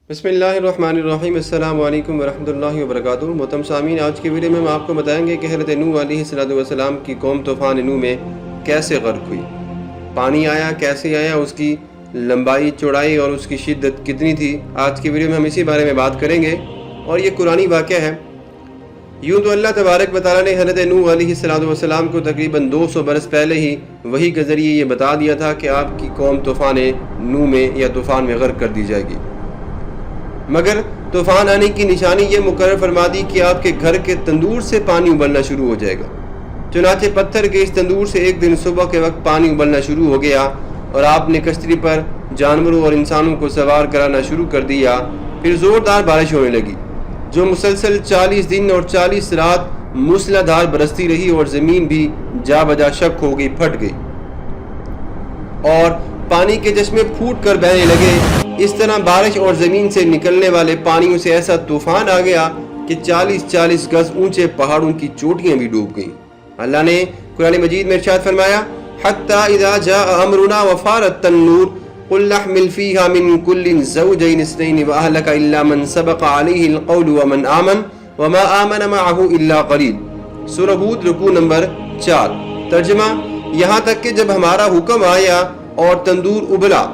بسم اللہ الرحمن الرحیم۔ السلام علیکم ورحمۃ اللہ وبرکاتہ۔ محترم سامعین، آج کی ویڈیو میں ہم آپ کو بتائیں گے کہ حضرت نوح علیہ السلام کی قوم طوفان نوح میں کیسے غرق ہوئی، پانی آیا کیسے آیا، اس کی لمبائی چوڑائی اور اس کی شدت کتنی تھی۔ آج کی ویڈیو میں ہم اسی بارے میں بات کریں گے، اور یہ قرآنی واقعہ ہے۔ یوں تو اللہ تبارک و تعالیٰ نے حضرت نوح علیہ السلام کو تقریباً 200 برس پہلے ہی وحی کے ذریعے یہ بتا دیا تھا کہ آپ کی قوم طوفان نوح میں یا طوفان میں غرق کر دی جائے گی، مگر طوفان آنے کی نشانی یہ مقرر فرما دی کہ آپ کے گھر کے تندور سے پانی ابلنا شروع ہو جائے گا۔ چنانچہ پتھر کے اس تندور سے ایک دن صبح کے وقت پانی ابلنا شروع ہو گیا، اور آپ نے کشتی پر جانوروں اور انسانوں کو سوار کرانا شروع کر دیا۔ پھر زوردار بارش ہونے لگی، جو مسلسل 40 دن اور 40 رات موسلا دھار برستی رہی، اور زمین بھی جا بجا شک ہو گئی، پھٹ گئی، اور پانی کے چشمے پھوٹ کر بہنے لگے۔ اس طرح بارش اور زمین سے نکلنے والے پانیوں سے ایسا طوفان آ گیا کہ 40 گز اونچے پہاڑوں کی چوٹیاں بھی ڈوب گئیں۔ اللہ نے قرآن مجید میں ارشاد فرمایا، حَتَّى إِذَا جَاءَ أَمْرُنَا وَفَارَتِ التَّنُّورُ قُلْ نَحْمِلْ فِيهَا مِنْ كُلٍّ زَوْجَيْنِ اثْنَيْنِ وَأَهْلَكَ إِلَّا مَنْ سَبَقَ عَلَيْهِ الْقَوْلُ وَمَنْ آمَنَ وَمَا آمَنَ مَعَهُ إِلَّا قَلِيلٌ۔ سورہ ہود رکوع نمبر 4۔ ترجمہ، یہاں تک کہ جب ہمارا حکم آیا اور تندور ابلا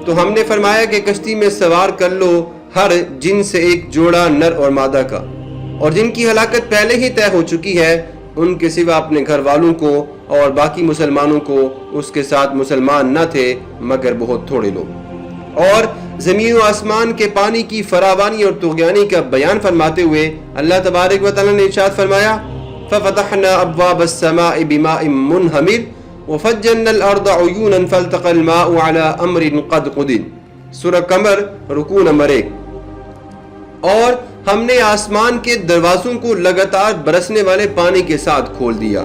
تو ہم نے فرمایا کہ کشتی میں سوار کر لو ہر جن سے ایک جوڑا نر اور مادہ کا، اور جن کی ہلاکت پہلے ہی طے ہو چکی ہے ان کے سوا اپنے گھر والوں کو، اور باقی مسلمانوں کو اس کے ساتھ مسلمان نہ تھے مگر بہت تھوڑے لوگ۔ اور زمین و آسمان کے پانی کی فراوانی اور طغیانی کا بیان فرماتے ہوئے اللہ تبارک و تعالیٰ نے ارشاد فرمایا، فَفَتَحْنَا أَبْوَابَ السَّمَاءِ بِمَاءٍ مُنْهَمِرٍ وَفَجَّرْنَا الْأَرْضَ عُيُونًا فَالْتَقَى الْمَاءُ عَلَى أَمْرٍ قَدْ قُدِرَ۔ سورہ قمر رکوع نمبر 1۔ اور ہم نے آسمان کے دروازوں کو لگاتار برسنے والے پانی کے ساتھ کھول دیا،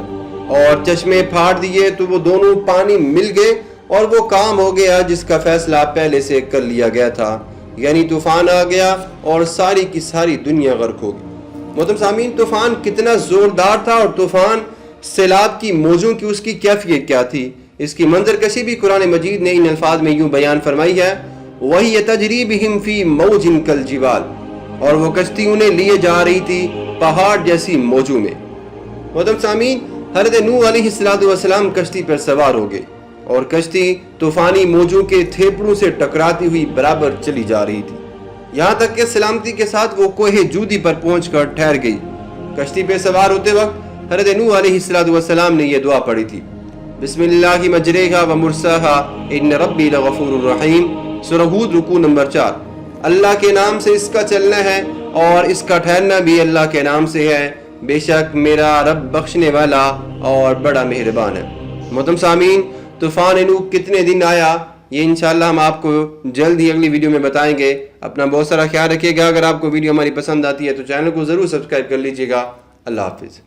اور چشمے پھاڑ دیے تو وہ دونوں پانی مل گئے، اور وہ کام ہو گیا جس کا فیصلہ پہلے سے کر لیا گیا تھا، یعنی طوفان آ گیا اور ساری کی ساری دنیا غرق ہو گئی۔ محترم سامعین، طوفان کتنا زوردار تھا، اور طوفان سیلاب کی موجوں کی اس کی کیفیت کیا تھی، اس کی منظر کشی بھی قرآن مجید نے ان الفاظ میں یوں بیان فرمائی ہے، وَهِيَ تَجْرِي بِهِمْ فِي مَوْجٍ كَالْجِبَالِ، اور وہ کشتی انہیں لیے جا رہی تھی پہاڑ جیسی موجوں میں۔ محترم سامعین، حضرت نوح علیہ السلام کشتی پر سوار ہو گئے، اور کشتی طوفانی موجوں کے تھیپڑوں سے ٹکراتی ہوئی برابر چلی جا رہی تھی، یہاں تک کہ سلامتی کے ساتھ وہ کوہ جودی پر پہنچ کر ٹھہر گئی۔ کشتی پہ سوار ہوتے وقت حضرت نوح علیہ السلام نے یہ دعا پڑھی تھی، بسم اللہ مجریہا ومرساہا ان ربی لغفور الرحیم۔ سورہ ہود رکوع نمبر 4۔ اللہ کے نام سے اس کا چلنا ہے، اور اس کا ٹھہرنا بھی اللہ کے نام سے ہے، بے شک میرا رب بخشنے والا اور بڑا مہربان ہے۔ محترم سامعین، طوفان نوح کتنے دن آیا، یہ انشاءاللہ ہم آپ کو جلد ہی اگلی ویڈیو میں بتائیں گے۔ اپنا بہت سارا خیال رکھیے گا۔ اگر آپ کو ویڈیو ہماری پسند آتی ہے تو چینل کو ضرور سبسکرائب کر لیجیے گا۔ اللہ حافظ۔